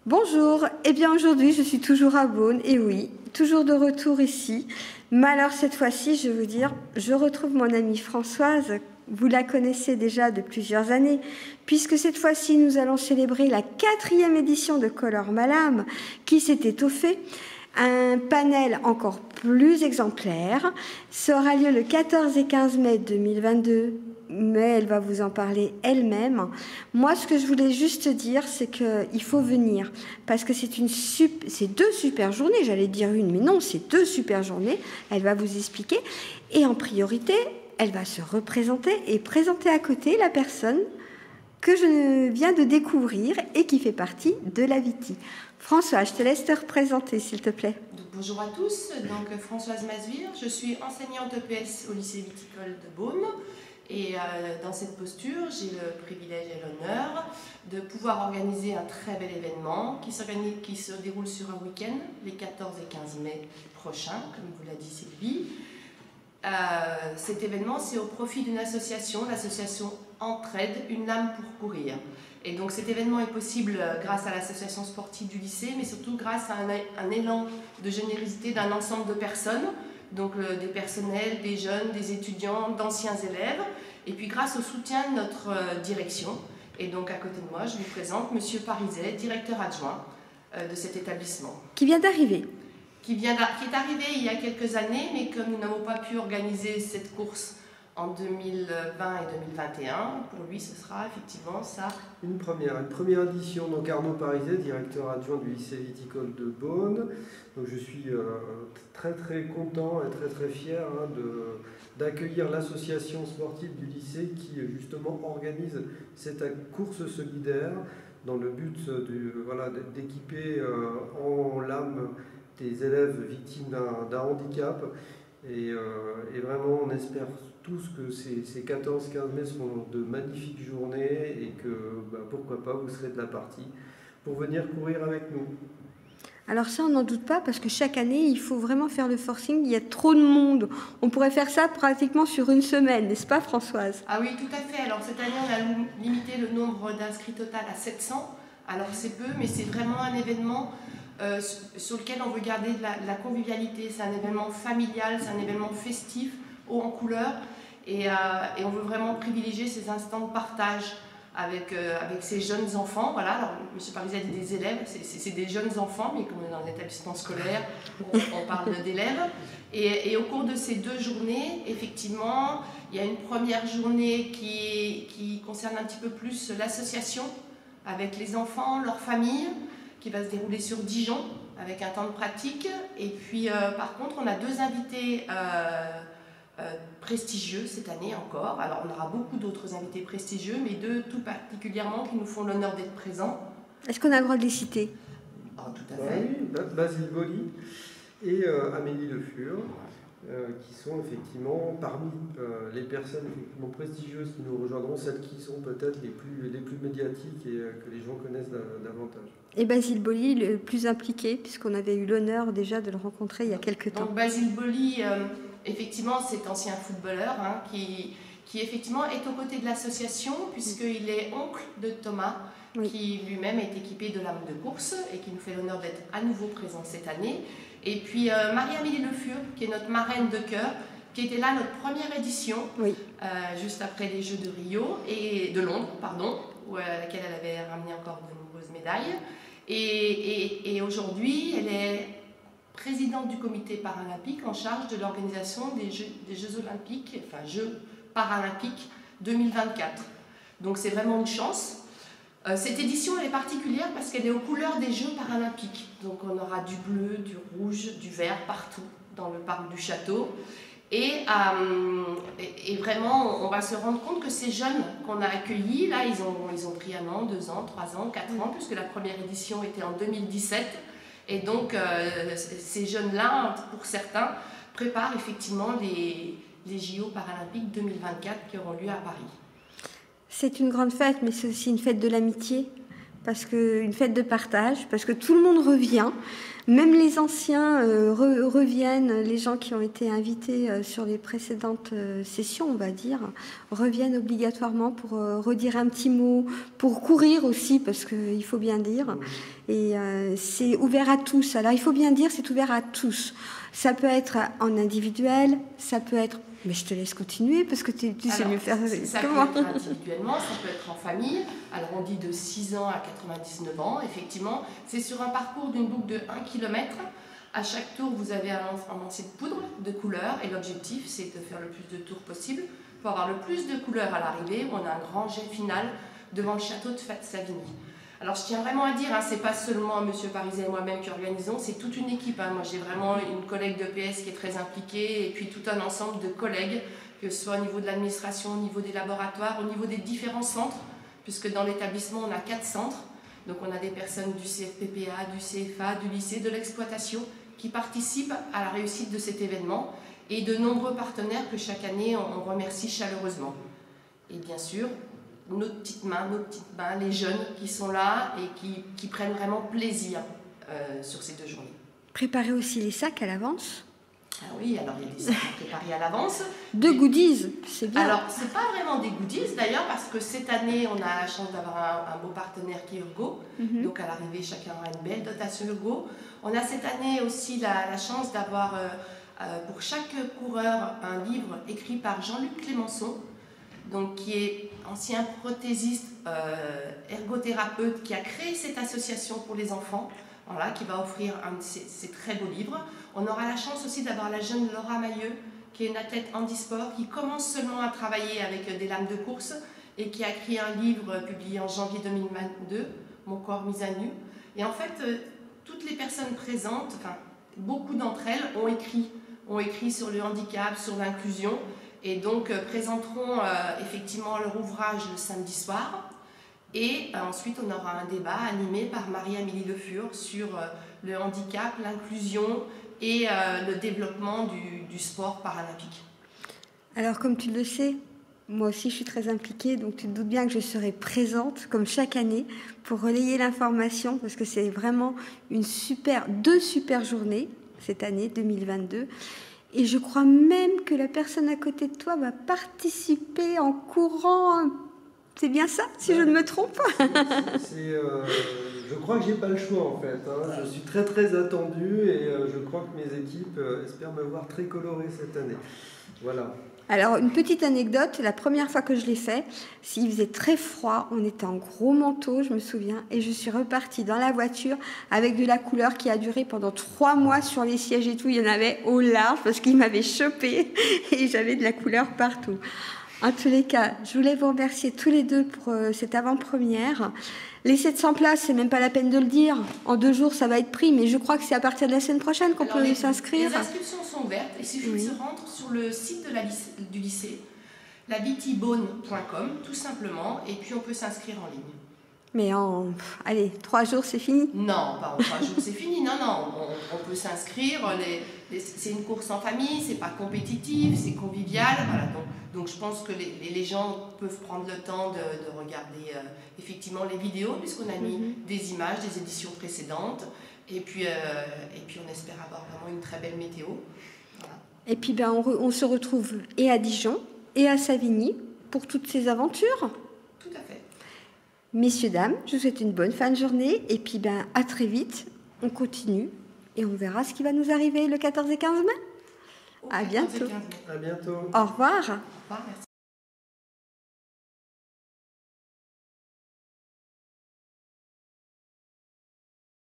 Bonjour, eh bien aujourd'hui je suis toujours à Beaune, et oui, toujours de retour ici. Mais alors cette fois-ci, je veux vous dire, je retrouve mon amie Françoise, vous la connaissez déjà de plusieurs années, puisque cette fois-ci nous allons célébrer la 4e édition de Color Malam, qui s'est étoffée. Un panel encore plus exemplaire sera lieu le 14 et 15 mai 2022, mais elle va vous en parler elle-même. Moi, ce que je voulais juste dire, c'est qu'il faut venir, parce que c'est deux super journées, j'allais dire une, mais non, c'est 2 super journées, elle va vous expliquer, et en priorité, elle va se représenter et présenter à côté la personne que je viens de découvrir et qui fait partie de la Viti. François, je te laisse te représenter, s'il te plaît. Donc, bonjour à tous, donc Françoise Masvir, je suis enseignante EPS au lycée viticole de Beaune et dans cette posture, j'ai le privilège et l'honneur de pouvoir organiser un très bel événement qui se déroule sur un week-end, les 14 et 15 mai prochains, comme vous l'a dit Sylvie. Cet événement, c'est au profit d'une association, l'association Entraide, une lame pour courir. Et donc cet événement est possible grâce à l'association sportive du lycée, mais surtout grâce à un élan de générosité d'un ensemble de personnes, donc des personnels, des jeunes, des étudiants, d'anciens élèves, et puis grâce au soutien de notre direction. Et donc à côté de moi, je vous présente Monsieur Pariset, directeur adjoint de cet établissement. Qui vient d'arriver. Qui est arrivé il y a quelques années, mais comme nous n'avons pas pu organiser cette course en 2020 et 2021, pour lui ce sera effectivement ça. Une première édition, donc Arnaud Pariset, directeur adjoint du lycée viticole de Beaune. Donc je suis très content et très fier d'accueillir l'association sportive du lycée qui justement organise cette course solidaire dans le but d'équiper en lame des élèves victimes d'un handicap. Et vraiment, on espère tous que ces 14-15 mai seront de magnifiques journées et que, pourquoi pas, vous serez de la partie pour venir courir avec nous. Alors ça, on n'en doute pas, parce que chaque année, il faut vraiment faire le forcing. Il y a trop de monde. On pourrait faire ça pratiquement sur une semaine, n'est-ce pas, Françoise? Ah oui, tout à fait. Alors cette année, on a limité le nombre d'inscrits total à 700. Alors c'est peu, mais c'est vraiment un événement sur lequel on veut garder de la convivialité. C'est un événement familial, c'est un événement festif, haut en couleur, et on veut vraiment privilégier ces instants de partage avec ces jeunes enfants. Voilà, alors M. Pariset dit des élèves, c'est des jeunes enfants, mais comme on est dans un établissement scolaire, on parle d'élèves. Et au cours de ces 2 journées, effectivement, il y a une première journée qui concerne un petit peu plus l'association, avec les enfants, leurs familles, qui va se dérouler sur Dijon, avec un temps de pratique. Et puis, par contre, on a 2 invités prestigieux cette année encore. Alors, on aura beaucoup d'autres invités prestigieux, mais 2 tout particulièrement qui nous font l'honneur d'être présents. Est-ce qu'on a le droit de les citer? Tout à fait. Oui, Basile Boli et Amélie Le Fur, qui sont effectivement parmi les personnes effectivement prestigieuses qui nous rejoindront, celles qui sont peut-être les plus médiatiques et que les gens connaissent davantage. Et Basile Boli, le plus impliqué, puisqu'on avait eu l'honneur déjà de le rencontrer il y a quelques temps. Donc Basile Boli, effectivement, c'est ancien footballeur qui effectivement est aux côtés de l'association, puisqu'il est oncle de Thomas, oui, qui lui-même est équipé de lames de course et qui nous fait l'honneur d'être à nouveau présent cette année. Et puis Marie-Amélie Le Fur, qui est notre marraine de cœur, qui était là notre première édition, oui, juste après les Jeux de Rio et de Londres, pardon, à laquelle elle avait ramené encore de nombreuses médailles. Et aujourd'hui, elle est présidente du comité paralympique en charge de l'organisation des Jeux olympiques, enfin Jeux paralympiques 2024. Donc c'est vraiment une chance. Cette édition elle est particulière parce qu'elle est aux couleurs des Jeux paralympiques. Donc on aura du bleu, du rouge, du vert partout dans le parc du château. Et vraiment, on va se rendre compte que ces jeunes qu'on a accueillis, là, ils ont pris 1 an, 2 ans, 3 ans, 4 ans, puisque la première édition était en 2017. Et donc, ces jeunes-là, pour certains, préparent effectivement les JO paralympiques 2024 qui auront lieu à Paris. C'est une grande fête, mais c'est aussi une fête de l'amitié, parce une fête de partage, parce que tout le monde revient, même les anciens reviennent, les gens qui ont été invités sur les précédentes sessions, on va dire, reviennent obligatoirement pour redire un petit mot, pour courir aussi, parce qu'il faut bien dire, et c'est ouvert à tous. Alors il faut bien dire, c'est ouvert à tous. Ça peut être en individuel, ça peut être... Mais je te laisse continuer parce que tu sais mieux faire. Ça peut être individuellement, ça peut être en famille. Alors on dit de 6 ans à 99 ans. Effectivement, c'est sur un parcours d'une boucle de 1 km. À chaque tour, vous avez un lancer de poudre de couleurs et l'objectif, c'est de faire le plus de tours possible pour avoir le plus de couleurs à l'arrivée. On a un grand jet final devant le château de Savigny. Alors je tiens vraiment à dire, hein, c'est pas seulement Monsieur Pariset et moi-même qui organisons, c'est toute une équipe. Hein. Moi j'ai vraiment une collègue de PS qui est très impliquée et puis tout un ensemble de collègues, que ce soit au niveau de l'administration, au niveau des laboratoires, au niveau des différents centres, puisque dans l'établissement on a 4 centres. Donc on a des personnes du CFPPA, du CFA, du lycée, de l'exploitation qui participent à la réussite de cet événement et de nombreux partenaires que chaque année on remercie chaleureusement. Et bien sûr, nos petites mains, les jeunes qui sont là et qui prennent vraiment plaisir sur ces 2 journées. Préparez aussi les sacs à l'avance. Ah oui, alors il y a des sacs préparés à l'avance. De goodies, c'est bien. Alors, ce n'est pas vraiment des goodies d'ailleurs, parce que cette année, on a la chance d'avoir un beau partenaire qui est Urgo. Donc à l'arrivée, chacun aura une belle dotation Urgo. On a cette année aussi la chance d'avoir pour chaque coureur un livre écrit par Jean-Luc Clémenceau, donc qui est ancien prothésiste, ergothérapeute, qui a créé cette association pour les enfants, voilà, qui va offrir un de ces très beaux livres. On aura la chance aussi d'avoir la jeune Laura Mailleux, qui est une athlète handisport, qui commence seulement à travailler avec des lames de course et qui a écrit un livre publié en janvier 2022, Mon corps mis à nu. Et en fait, toutes les personnes présentes, enfin, beaucoup d'entre elles ont écrit sur le handicap, sur l'inclusion, et donc présenteront effectivement leur ouvrage le samedi soir. Et ensuite, on aura un débat animé par Marie-Amélie Le Fur sur le handicap, l'inclusion et le développement du sport paralympique. Alors, comme tu le sais, moi aussi je suis très impliquée, donc tu te doutes bien que je serai présente, comme chaque année, pour relayer l'information, parce que c'est vraiment deux super journées, cette année 2022. Et je crois même que la personne à côté de toi va participer en courant. C'est bien ça, si je ne me trompe pas. Je crois que j'ai pas le choix en fait. Hein. Je suis très très attendu et je crois que mes équipes espèrent me voir très coloré cette année. Voilà. Alors, une petite anecdote, la première fois que je l'ai fait, il faisait très froid, on était en gros manteau, je me souviens, et je suis repartie dans la voiture avec de la couleur qui a duré pendant 3 mois sur les sièges et tout. Il y en avait au large parce qu'il m'avait chopé et j'avais de la couleur partout. En tous les cas, je voulais vous remercier tous les deux pour cette avant-première. Les 700 places, c'est même pas la peine de le dire. En 2 jours, ça va être pris, mais je crois que c'est à partir de la semaine prochaine qu'on peut s'inscrire. Les inscriptions sont ouvertes. Il suffit de se rendre sur le site du lycée, labitibone.com, tout simplement, et puis on peut s'inscrire en ligne. Mais allez, 3 jours, c'est fini? Non, pas en 3 jours, c'est fini. Non, on peut s'inscrire. C'est une course en famille, c'est pas compétitif, c'est convivial. Voilà, donc je pense que les gens peuvent prendre le temps de regarder effectivement les vidéos, puisqu'on a mis des images des éditions précédentes. Et puis on espère avoir vraiment une très belle météo. Voilà. Et puis on se retrouve et à Dijon et à Savigny pour toutes ces aventures. Tout à fait. Messieurs, dames, je vous souhaite une bonne fin de journée et puis à très vite. On continue et on verra ce qui va nous arriver le 14 et 15 mai. À bientôt. À bientôt. Au revoir. Au revoir, merci.